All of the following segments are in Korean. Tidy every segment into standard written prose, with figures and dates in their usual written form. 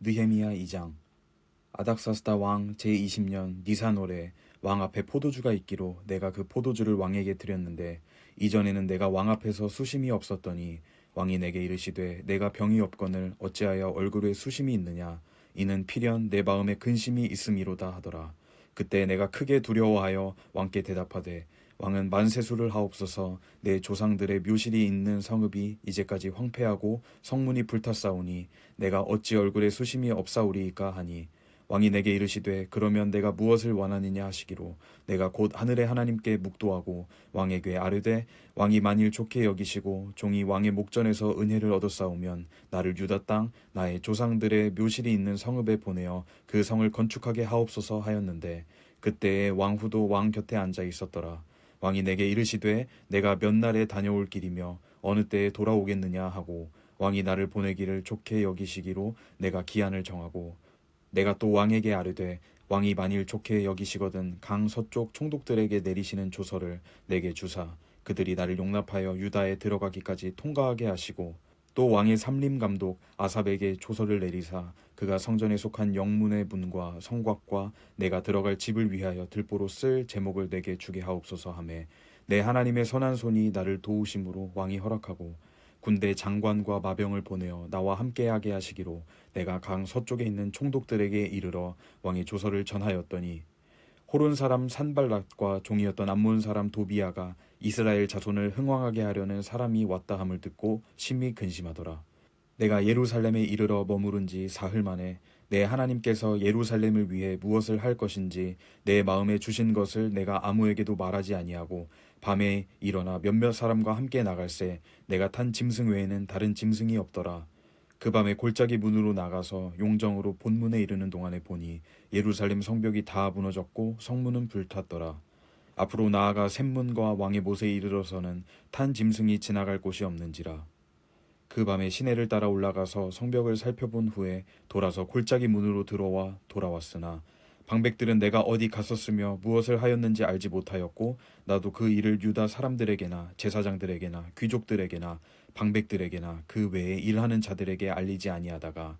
느헤미야 2장. 아닥사스다 왕 제20년 니산월에 왕 앞에 포도주가 있기로 내가 그 포도주를 왕에게 드렸는데 이전에는 내가 왕 앞에서 수심이 없었더니 왕이 내게 이르시되 내가 병이 없거늘 어찌하여 얼굴에 수심이 있느냐 이는 필연 내 마음에 근심이 있음이로다 하더라. 그때 내가 크게 두려워하여 왕께 대답하되 왕은 만세수를 하옵소서. 내 조상들의 묘실이 있는 성읍이 이제까지 황폐하고 성문이 불탔사오니 내가 어찌 얼굴에 수심이 없사오리이까 하니 왕이 내게 이르시되 그러면 내가 무엇을 원하느냐 하시기로 내가 곧 하늘의 하나님께 묵도하고 왕에게 아뢰되 왕이 만일 좋게 여기시고 종이 왕의 목전에서 은혜를 얻었사오면 나를 유다 땅 나의 조상들의 묘실이 있는 성읍에 보내어 그 성을 건축하게 하옵소서 하였는데 그때에 왕후도 왕 곁에 앉아 있었더라. 왕이 내게 이르시되 내가 몇 날에 다녀올 길이며 어느 때에 돌아오겠느냐 하고 왕이 나를 보내기를 좋게 여기시기로 내가 기한을 정하고 내가 또 왕에게 아뢰되 왕이 만일 좋게 여기시거든 강 서쪽 총독들에게 내리시는 조서를 내게 주사 그들이 나를 용납하여 유다에 들어가기까지 통과하게 하시고 또 왕의 삼림 감독 아삽에게 조서를 내리사 그가 성전에 속한 영문의 문과 성곽과 내가 들어갈 집을 위하여 들보로 쓸 제목을 내게 주게 하옵소서 하매 내 하나님의 선한 손이 나를 도우심으로 왕이 허락하고 군대 장관과 마병을 보내어 나와 함께하게 하시기로 내가 강 서쪽에 있는 총독들에게 이르러 왕의 조서를 전하였더니 호론 사람 산발랏과 종이었던 암몬 사람 도비아가 이스라엘 자손을 흥왕하게 하려는 사람이 왔다 함을 듣고 심히 근심하더라. 내가 예루살렘에 이르러 머무른 지 사흘 만에 내 하나님께서 예루살렘을 위해 무엇을 할 것인지 내 마음에 주신 것을 내가 아무에게도 말하지 아니하고 밤에 일어나 몇몇 사람과 함께 나갈새 내가 탄 짐승 외에는 다른 짐승이 없더라. 그 밤에 골짜기 문으로 나가서 용정으로 본문에 이르는 동안에 보니 예루살렘 성벽이 다 무너졌고 성문은 불탔더라. 앞으로 나아가 샘문과 왕의 못에 이르러서는 탄 짐승이 지나갈 곳이 없는지라. 그 밤에 시내를 따라 올라가서 성벽을 살펴본 후에 돌아서 골짜기 문으로 들어와 돌아왔으나 방백들은 내가 어디 갔었으며 무엇을 하였는지 알지 못하였고 나도 그 일을 유다 사람들에게나 제사장들에게나 귀족들에게나 방백들에게나 그 외에 일하는 자들에게 알리지 아니하다가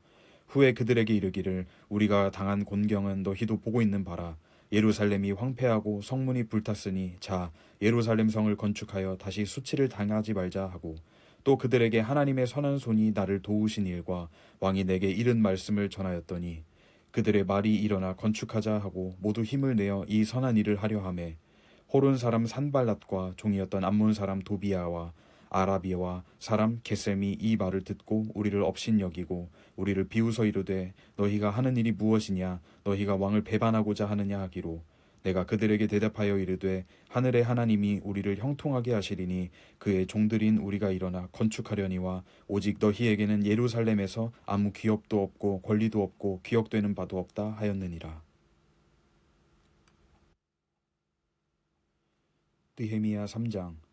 후에 그들에게 이르기를 우리가 당한 곤경은 너희도 보고 있는 바라. 예루살렘이 황폐하고 성문이 불탔으니 자 예루살렘 성을 건축하여 다시 수치를 당하지 말자 하고 또 그들에게 하나님의 선한 손이 나를 도우신 일과 왕이 내게 이른 말씀을 전하였더니 그들의 말이 일어나 건축하자 하고 모두 힘을 내어 이 선한 일을 하려 하매 호론 사람 산발랏과 종이었던 암몬 사람 도비아와 아라비와 사람 게셈이 이 말을 듣고 우리를 업신여기고 우리를 비웃어 이르되 너희가 하는 일이 무엇이냐 너희가 왕을 배반하고자 하느냐 하기로 내가 그들에게 대답하여 이르되 하늘의 하나님이 우리를 형통하게 하시리니 그의 종들인 우리가 일어나 건축하려니와 오직 너희에게는 예루살렘에서 아무 기업도 없고 권리도 없고 기억되는 바도 없다 하였느니라. 느헤미야 3장.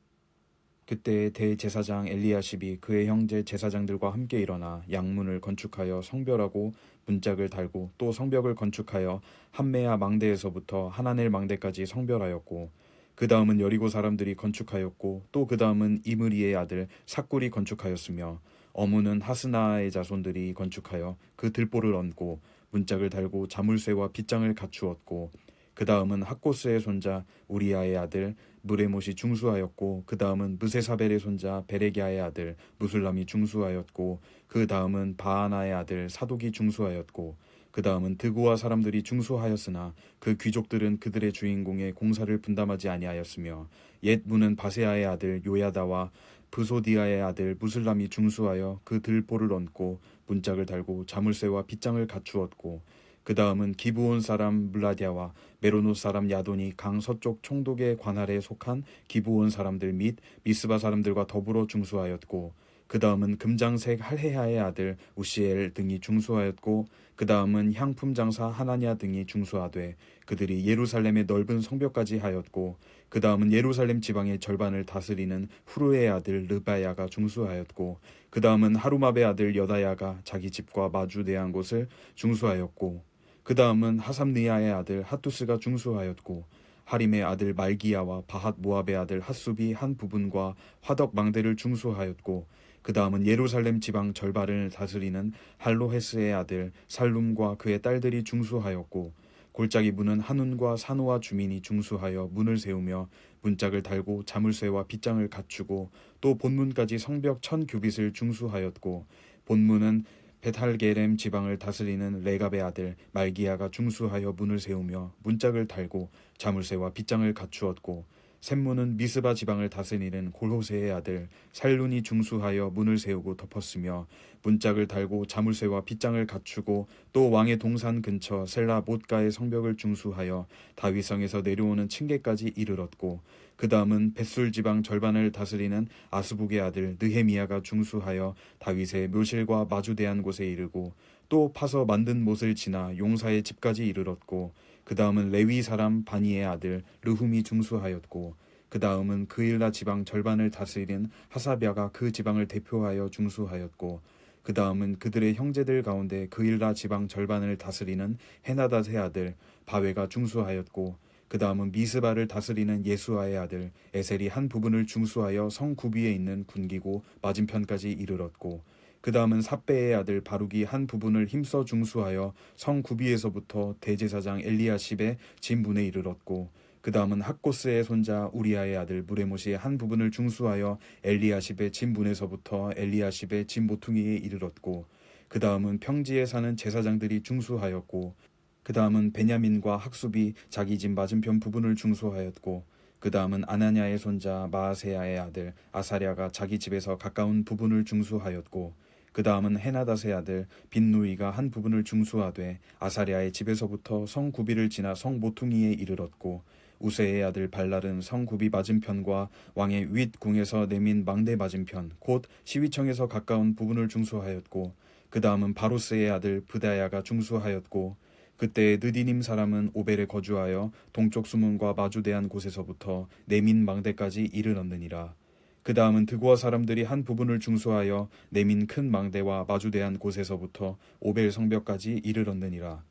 그때 대제사장 엘리야십이 그의 형제 제사장들과 함께 일어나 양문을 건축하여 성별하고 문짝을 달고 또 성벽을 건축하여 함메야 망대에서부터 하나넬 망대까지 성별하였고 그 다음은 여리고 사람들이 건축하였고 또 그 다음은 이므리의 아들 삭굴이 건축하였으며 어무는 하스나의 자손들이 건축하여 그 들보를 얹고 문짝을 달고 자물쇠와 빗장을 갖추었고 그 다음은 학고스의 손자 우리아의 아들 무레못이 중수하였고 그 다음은 무세사벨의 손자 베레기아의 아들 무술람이 중수하였고 그 다음은 바하나의 아들 사독이 중수하였고 그 다음은 드고와 사람들이 중수하였으나 그 귀족들은 그들의 주인공의 공사를 분담하지 아니하였으며 옛 문은 바세아의 아들 요야다와 브소디아의 아들 무술람이 중수하여 그 들보를 얹고 문짝을 달고 자물쇠와 빗장을 갖추었고 그 다음은 기브온 사람 물라디아와 메로노 사람 야돈이 강 서쪽 총독의 관할에 속한 기브온 사람들 및 미스바 사람들과 더불어 중수하였고 그 다음은 금장색 할헤야의 아들 우시엘 등이 중수하였고 그 다음은 향품 장사 하나냐 등이 중수하되 그들이 예루살렘의 넓은 성벽까지 하였고 그 다음은 예루살렘 지방의 절반을 다스리는 후르의 아들 르바야가 중수하였고 그 다음은 하루마베 아들 여다야가 자기 집과 마주 대한 곳을 중수하였고 그 다음은 하삼느야의 아들 핫투스가 중수하였고 하림의 아들 말기야와 바핫 모압의 아들 핫숲이 한 부분과 화덕 망대를 중수하였고 그 다음은 예루살렘 지방 절반을 다스리는 할로헤스의 아들 살룸과 그의 딸들이 중수하였고 골짜기 문은 한운과 산호와 주민이 중수하여 문을 세우며 문짝을 달고 자물쇠와 빗장을 갖추고 또 본문까지 성벽 1000규빗을 중수하였고 본문은 베탈게렘 지방을 다스리는 레갑의 아들 말기야가 중수하여 문을 세우며 문짝을 달고 자물쇠와 빗장을 갖추었고 샘문은 미스바 지방을 다스리는 골호세의 아들 살룬이 중수하여 문을 세우고 덮었으며 문짝을 달고 자물쇠와 빗장을 갖추고 또 왕의 동산 근처 셀라 못가의 성벽을 중수하여 다윗성에서 내려오는 층계까지 이르렀고 그 다음은 벳술 지방 절반을 다스리는 아스북의 아들 느헤미야가 중수하여 다윗의 묘실과 마주대한 곳에 이르고 또 파서 만든 못을 지나 용사의 집까지 이르렀고 그 다음은 레위 사람 바니의 아들 르훔이 중수하였고 그 다음은 그일라 지방 절반을 다스린 하사랴가 그 지방을 대표하여 중수하였고 그 다음은 그들의 형제들 가운데 그일라 지방 절반을 다스리는 헤나닷의 아들 바웨가 중수하였고 그 다음은 미스바를 다스리는 예수아의 아들 에셀이 한 부분을 중수하여 성 구비에 있는 군기고 맞은편까지 이르렀고 그 다음은 삽베의 아들 바룩이 한 부분을 힘써 중수하여 성 구비에서부터 대제사장 엘리야십의 진분에 이르렀고 그 다음은 학고스의 손자 우리아의 아들 무레못이 한 부분을 중수하여 엘리야십의 진분에서부터 엘리야십의 진보퉁이에 이르렀고 그 다음은 평지에 사는 제사장들이 중수하였고 그 다음은 베냐민과 학습이 자기 집 맞은편 부분을 중수하였고 그 다음은 아나냐의 손자 마아세야의 아들 아사랴가 자기 집에서 가까운 부분을 중수하였고 그 다음은 헤나닷의 아들 빈누이가 한 부분을 중수하되 아사랴의 집에서부터 성 구비를 지나 성 모퉁이에 이르렀고 우세의 아들 발랄은 성 구비 맞은편과 왕의 윗궁에서 내민 망대 맞은편 곧 시위청에서 가까운 부분을 중수하였고 그 다음은 바로스의 아들 브다야가 중수하였고 그때 느디님 사람은 오벨에 거주하여 동쪽 수문과 마주대한 곳에서부터 내민 망대까지 이르렀느니라. 그 다음은 드고아 사람들이 한 부분을 중수하여 내민 큰 망대와 마주대한 곳에서부터 오벨 성벽까지 이르렀느니라.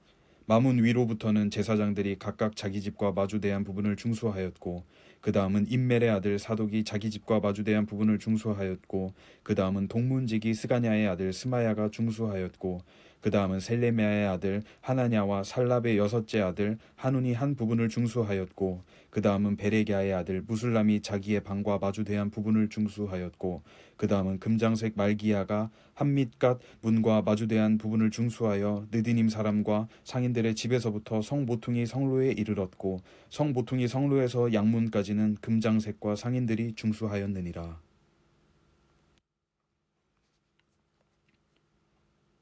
마문 위로부터는 제사장들이 각각 자기 집과 마주대한 부분을 중수하였고 그 다음은 임멜의 아들 사독이 자기 집과 마주대한 부분을 중수하였고 그 다음은 동문지기 스가냐의 아들 스마야가 중수하였고 그 다음은 셀레미야의 아들 하나냐와 살랍의 여섯째 아들 한운이 한 부분을 중수하였고 그 다음은 베레기야의 아들 무술람이 자기의 방과 마주대한 부분을 중수하였고 그 다음은 금장색 말기야가 한밑갓 문과 마주대한 부분을 중수하여 느디님 사람과 상인들의 집에서부터 성모퉁이 성로에 이르렀고 성모퉁이 성로에서 양문까지는 금장색과 상인들이 중수하였느니라.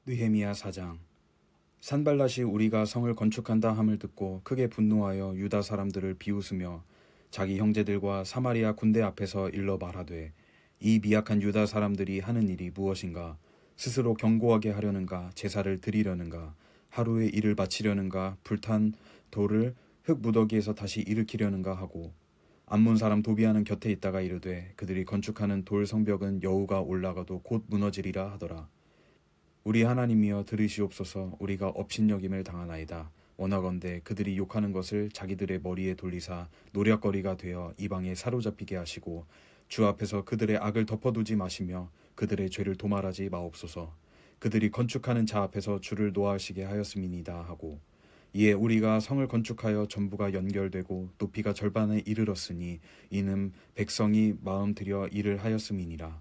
느헤미야 4장. 산발랏이 우리가 성을 건축한다 함을 듣고 크게 분노하여 유다 사람들을 비웃으며 자기 형제들과 사마리아 군대 앞에서 일러 말하되 이 미약한 유다 사람들이 하는 일이 무엇인가? 스스로 견고하게 하려는가? 제사를 드리려는가? 하루의 일을 바치려는가? 불탄 돌을 흙 무더기에서 다시 일으키려는가 하고 암몬 사람 도비아는 곁에 있다가 이르되 그들이 건축하는 돌 성벽은 여우가 올라가도 곧 무너지리라 하더라. 우리 하나님이여 들으시옵소서. 우리가 업신여김을 당하나이다. 원하건대 그들이 욕하는 것을 자기들의 머리에 돌리사 노략거리가 되어 이방에 사로잡히게 하시고 주 앞에서 그들의 악을 덮어두지 마시며 그들의 죄를 도말하지 마옵소서. 그들이 건축하는 자 앞에서 주를 노하시게 하였음이니이다 하고 이에 우리가 성을 건축하여 전부가 연결되고 높이가 절반에 이르렀으니 이는 백성이 마음 들여 일을 하였음이니라.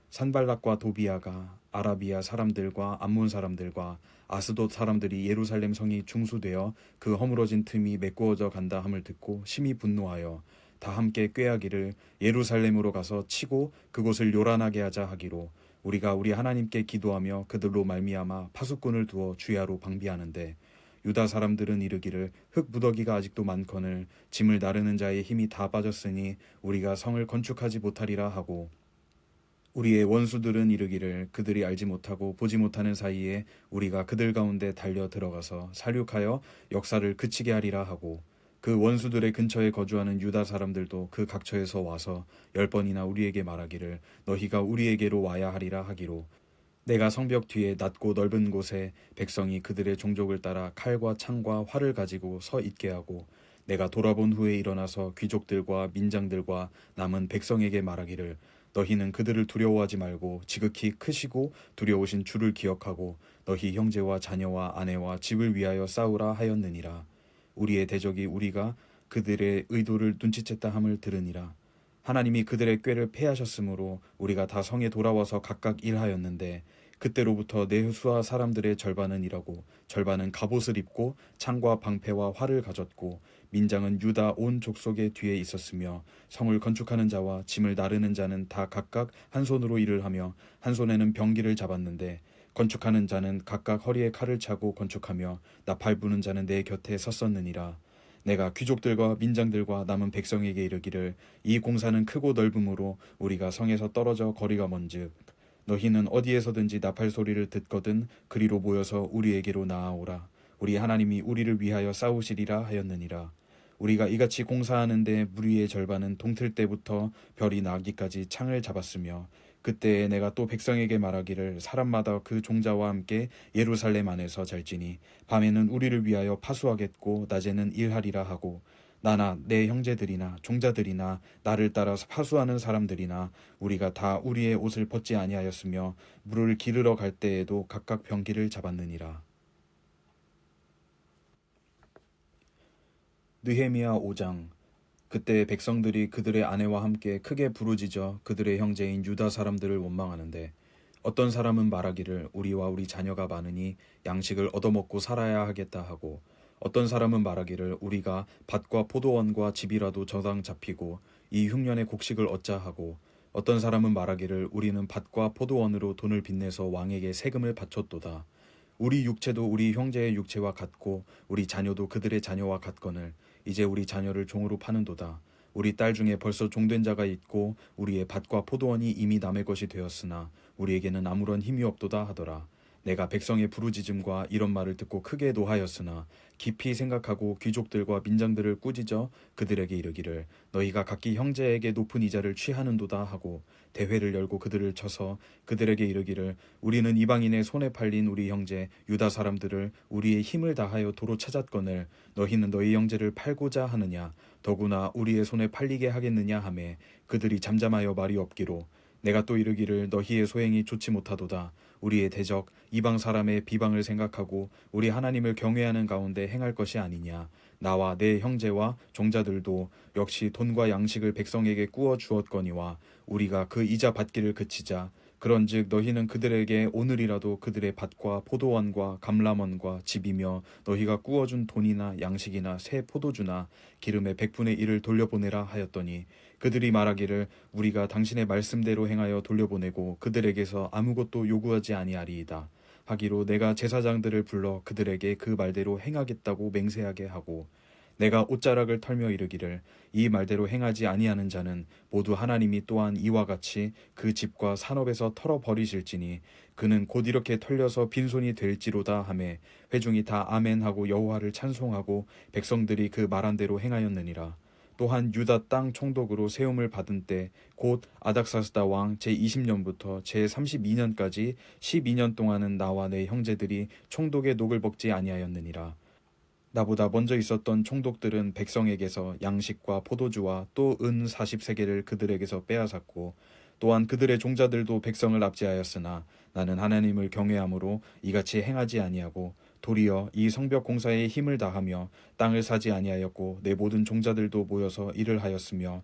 산발락과 도비아가 아라비아 사람들과 암몬 사람들과 아스돗 사람들이 예루살렘 성이 중수되어 그 허물어진 틈이 메꾸어져 간다 함을 듣고 심히 분노하여 다 함께 꾀하기를 예루살렘으로 가서 치고 그곳을 요란하게 하자 하기로 우리가 우리 하나님께 기도하며 그들로 말미암아 파수꾼을 두어 주야로 방비하는데 유다 사람들은 이르기를 흙 무더기가 아직도 많거늘 짐을 나르는 자의 힘이 다 빠졌으니 우리가 성을 건축하지 못하리라 하고 우리의 원수들은 이르기를 그들이 알지 못하고 보지 못하는 사이에 우리가 그들 가운데 달려 들어가서 살육하여 역사를 그치게 하리라 하고 그 원수들의 근처에 거주하는 유다 사람들도 그 각처에서 와서 10번이나 우리에게 말하기를 너희가 우리에게로 와야 하리라 하기로 내가 성벽 뒤에 낮고 넓은 곳에 백성이 그들의 종족을 따라 칼과 창과 활을 가지고 서 있게 하고 내가 돌아본 후에 일어나서 귀족들과 민장들과 남은 백성에게 말하기를 너희는 그들을 두려워하지 말고 지극히 크시고 두려우신 주를 기억하고 너희 형제와 자녀와 아내와 집을 위하여 싸우라 하였느니라. 우리의 대적이 우리가 그들의 의도를 눈치챘다 함을 들으니라. 하나님이 그들의 꾀를 패하셨으므로 우리가 다 성에 돌아와서 각각 일하였는데 그때로부터 내수아 사람들의 절반은 일하고 절반은 갑옷을 입고 창과 방패와 활을 가졌고 민장은 유다 온 족속의 뒤에 있었으며 성을 건축하는 자와 짐을 나르는 자는 다 각각 한 손으로 일을 하며 한 손에는 병기를 잡았는데 건축하는 자는 각각 허리에 칼을 차고 건축하며 나팔 부는 자는 내 곁에 섰었느니라. 내가 귀족들과 민장들과 남은 백성에게 이르기를 이 공사는 크고 넓음으로 우리가 성에서 떨어져 거리가 먼즉 너희는 어디에서든지 나팔 소리를 듣거든 그리로 모여서 우리에게로 나아오라. 우리 하나님이 우리를 위하여 싸우시리라 하였느니라. 우리가 이같이 공사하는데 무리의 절반은 동틀 때부터 별이 나기까지 창을 잡았으며 그때에 내가 또 백성에게 말하기를 사람마다 그 종자와 함께 예루살렘 안에서 잘지니 밤에는 우리를 위하여 파수하겠고 낮에는 일하리라 하고 나나 내 형제들이나 종자들이나 나를 따라 파수하는 사람들이나 우리가 다 우리의 옷을 벗지 아니하였으며 물을 기르러 갈 때에도 각각 병기를 잡았느니라. 느헤미야 5장. 그때 백성들이 그들의 아내와 함께 크게 부르짖어 그들의 형제인 유다 사람들을 원망하는데 어떤 사람은 말하기를 우리와 우리 자녀가 많으니 양식을 얻어먹고 살아야 하겠다 하고 어떤 사람은 말하기를 우리가 밭과 포도원과 집이라도 저당 잡히고 이 흉년의 곡식을 얻자 하고 어떤 사람은 말하기를 우리는 밭과 포도원으로 돈을 빚내서 왕에게 세금을 바쳤도다. 우리 육체도 우리 형제의 육체와 같고 우리 자녀도 그들의 자녀와 같거늘 이제 우리 자녀를 종으로 파는도다. 우리 딸 중에 벌써 종된 자가 있고 우리의 밭과 포도원이 이미 남의 것이 되었으나 우리에게는 아무런 힘이 없도다 하더라. 내가 백성의 부르짖음과 이런 말을 듣고 크게 노하였으나 깊이 생각하고 귀족들과 민장들을 꾸짖어 그들에게 이르기를 너희가 각기 형제에게 높은 이자를 취하는도다 하고 대회를 열고 그들을 쳐서 그들에게 이르기를 우리는 이방인의 손에 팔린 우리 형제 유다 사람들을 우리의 힘을 다하여 도로 찾았거늘 너희는 너희 형제를 팔고자 하느냐 더구나 우리의 손에 팔리게 하겠느냐 하매 그들이 잠잠하여 말이 없기로 내가 또 이르기를 너희의 소행이 좋지 못하도다. 우리의 대적 이방 사람의 비방을 생각하고 우리 하나님을 경외하는 가운데 행할 것이 아니냐. 나와 내 형제와 종자들도 역시 돈과 양식을 백성에게 꾸어 주었거니와 우리가 그 이자 받기를 그치자. 그런즉 너희는 그들에게 오늘이라도 그들의 밭과 포도원과 감람원과 집이며 너희가 꾸어준 돈이나 양식이나 새 포도주나 기름의 100분의 1을 돌려보내라 하였더니 그들이 말하기를 우리가 당신의 말씀대로 행하여 돌려보내고 그들에게서 아무것도 요구하지 아니하리이다. 하기로 내가 제사장들을 불러 그들에게 그 말대로 행하겠다고 맹세하게 하고 내가 옷자락을 털며 이르기를 이 말대로 행하지 아니하는 자는 모두 하나님이 또한 이와 같이 그 집과 산업에서 털어버리실지니 그는 곧 이렇게 털려서 빈손이 될지로다 하매 회중이 다 아멘하고 여호와를 찬송하고 백성들이 그 말한 대로 행하였느니라. 또한 유다 땅 총독으로 세움을 받은 때 곧 아닥사스다 왕 제20년부터 제32년까지 12년 동안은 나와 내 형제들이 총독의 녹을 먹지 아니하였느니라. 나보다 먼저 있었던 총독들은 백성에게서 양식과 포도주와 또 은 40세겔을 그들에게서 빼앗았고 또한 그들의 종자들도 백성을 압제하였으나 나는 하나님을 경외함으로 이같이 행하지 아니하고 도리어 이 성벽 공사에 힘을 다하며 땅을 사지 아니하였고 내 모든 종자들도 모여서 일을 하였으며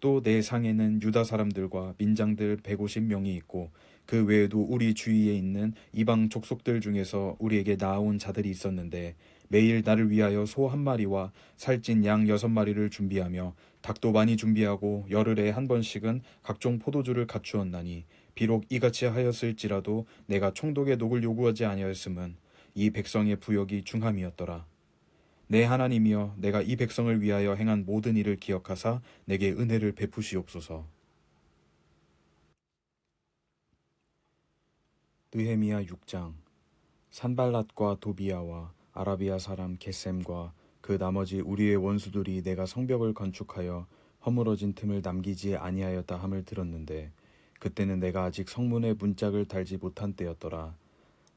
또 내 상에는 유다 사람들과 민장들 150명이 있고 그 외에도 우리 주위에 있는 이방 족속들 중에서 우리에게 나아온 자들이 있었는데 매일 나를 위하여 소 1마리와 살찐 양 6마리를 준비하며 닭도 많이 준비하고 열흘에 한 번씩은 각종 포도주를 갖추었나니 비록 이같이 하였을지라도 내가 총독의 녹을 요구하지 아니하였음은 이 백성의 부역이 중함이었더라. 내 하나님이여 내가 이 백성을 위하여 행한 모든 일을 기억하사 내게 은혜를 베푸시옵소서. 느헤미야 6장. 산발랏과 도비야와 아라비아 사람 겟셈과 그 나머지 우리의 원수들이 내가 성벽을 건축하여 허물어진 틈을 남기지 아니하였다 함을 들었는데 그때는 내가 아직 성문에 문짝을 달지 못한 때였더라.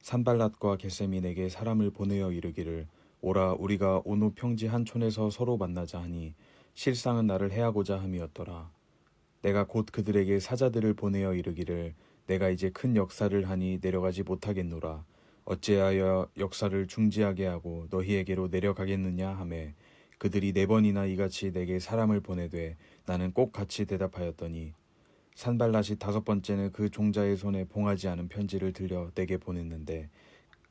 산발랏과 겟셈이 내게 사람을 보내어 이르기를 오라 우리가 오노 평지 한 촌에서 서로 만나자 하니 실상은 나를 해하고자 함이었더라. 내가 곧 그들에게 사자들을 보내어 이르기를 내가 이제 큰 역사를 하니 내려가지 못하겠노라. 어찌하여 역사를 중지하게 하고 너희에게로 내려가겠느냐 하매 그들이 4번이나 이같이 내게 사람을 보내되 나는 꼭 같이 대답하였더니 산발랏이 5번째는 그 종자의 손에 봉하지 않은 편지를 들려 내게 보냈는데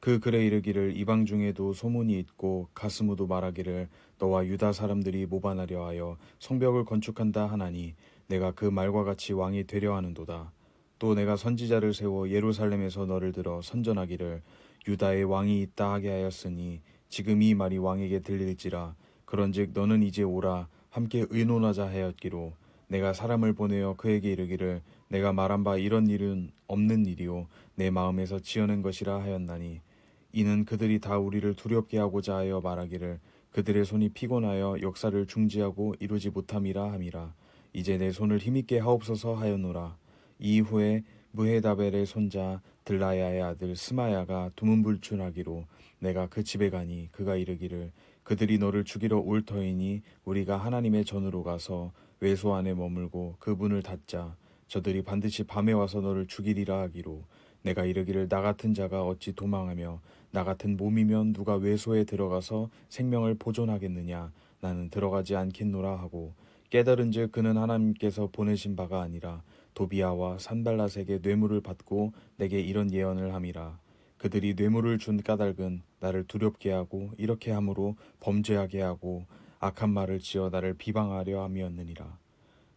그 글에 이르기를 이방 중에도 소문이 있고 가스무도 말하기를 너와 유다 사람들이 모반하려 하여 성벽을 건축한다 하나니 내가 그 말과 같이 왕이 되려 하는도다. 또 내가 선지자를 세워 예루살렘에서 너를 들어 선전하기를 유다의 왕이 있다 하게 하였으니 지금 이 말이 왕에게 들릴지라. 그런즉 너는 이제 오라 함께 의논하자 하였기로 내가 사람을 보내어 그에게 이르기를 내가 말한 바 이런 일은 없는 일이요 내 마음에서 지어낸 것이라 하였나니 이는 그들이 다 우리를 두렵게 하고자 하여 말하기를 그들의 손이 피곤하여 역사를 중지하고 이루지 못함이라 함이라. 이제 내 손을 힘있게 하옵소서 하였노라. 이후에 무헤다벨의 손자 들라야의 아들 스마야가 두문불출하기로 내가 그 집에 가니 그가 이르기를 그들이 너를 죽이러 올 터이니 우리가 하나님의 전으로 가서 외소 안에 머물고 그 문을 닫자. 저들이 반드시 밤에 와서 너를 죽이리라 하기로 내가 이르기를 나 같은 자가 어찌 도망하며 나 같은 몸이면 누가 외소에 들어가서 생명을 보존하겠느냐. 나는 들어가지 않겠노라 하고 깨달은즉 그는 하나님께서 보내신 바가 아니라 도비아와 산발랏에게 뇌물을 받고 내게 이런 예언을 함이라. 그들이 뇌물을 준 까닭은 나를 두렵게 하고 이렇게 함으로 범죄하게 하고 악한 말을 지어 나를 비방하려 함이었느니라.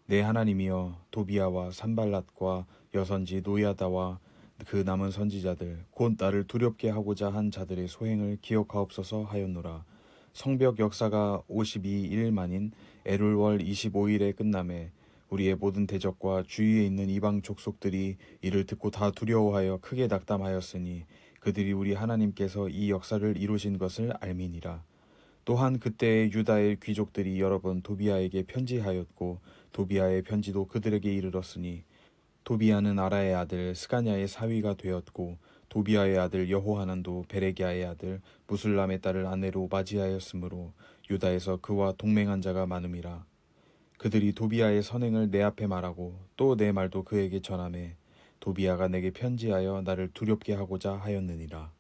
내 하나님이여 도비아와 산발랏과 여선지 노야다와 그 남은 선지자들 곧 나를 두렵게 하고자 한 자들의 소행을 기억하옵소서 하였노라. 성벽 역사가 52일 만인 엘울월 25일에 끝남에 우리의 모든 대적과 주위에 있는 이방 족속들이 이를 듣고 다 두려워하여 크게 낙담하였으니 그들이 우리 하나님께서 이 역사를 이루신 것을 알미니라. 또한 그때 유다의 귀족들이 여러 번 도비아에게 편지하였고 도비아의 편지도 그들에게 이르렀으니 도비아는 아라의 아들 스가냐의 사위가 되었고 도비아의 아들 여호하난도 베레기야의 아들 무술람의 딸을 아내로 맞이하였으므로 유다에서 그와 동맹한 자가 많음이라. 그들이 도비아의 선행을 내 앞에 말하고 또 내 말도 그에게 전하매 도비아가 내게 편지하여 나를 두렵게 하고자 하였느니라.